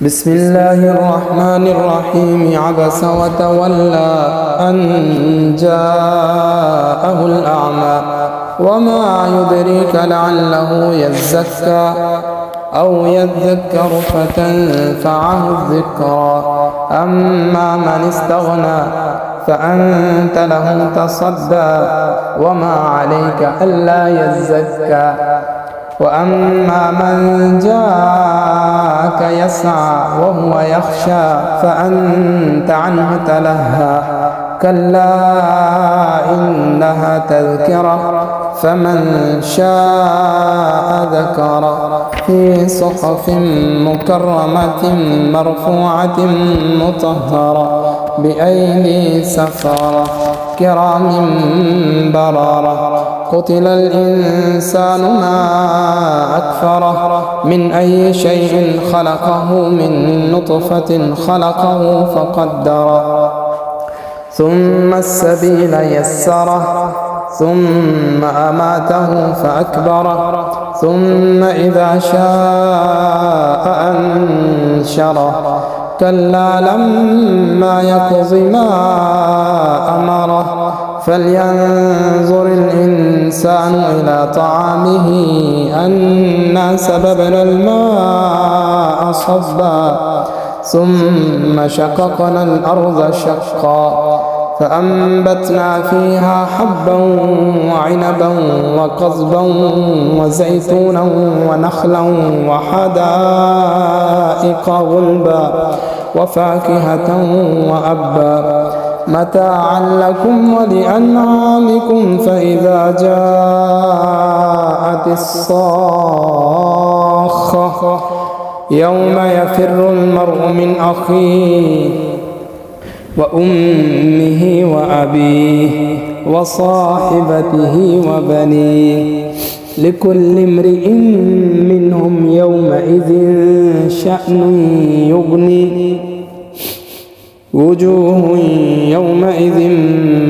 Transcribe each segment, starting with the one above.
بسم الله الرحمن الرحيم. عبس وتولى أن جاءه الأعمى وما يدريك لعله يزكى أو يذكر فتنفعه الذكرى. أما من استغنى فأنت له تصدى وما عليك ألا يزكى. وأما من جاءك يسعى وهو يخشى فأنت عنه تلهى. كلا إنها تذكرة فمن شاء ذكر في صحف مكرمة مرفوعة مطهرة بأيدي سفرة كرام بررة. قتل الإنسان ما أكفره من أي شيء خلقه من نطفة خلقه فقدره ثم السبيل يسره ثم أماته فأكبره ثم إذا شاء أنشره. كلا لما يقض ما أمره فلينظر الإنسان إلى طعامه أنا سببنا الماء صبا ثم شققنا الأرض شقا فأنبتنا فيها حبا وعنبا وقضبا وزيتونا ونخلا وحدائق غلبا وفاكهة وأبا متاعا لكم ولأنعامكم. فإذا جاءت الصاخة يوم يفر المرء من أخيه وأمه وأبيه وصاحبته وبنيه لكل امرئ منهم يومئذ شأن يغني. وجوه يومئذ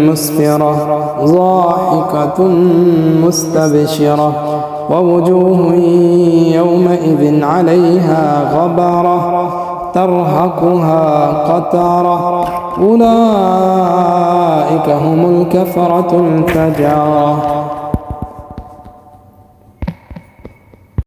مسفرة ضاحكة مستبشرة ووجوه يومئذ عليها غبرة ترهقها قترة. أولئك هم الكفرة الفجرة.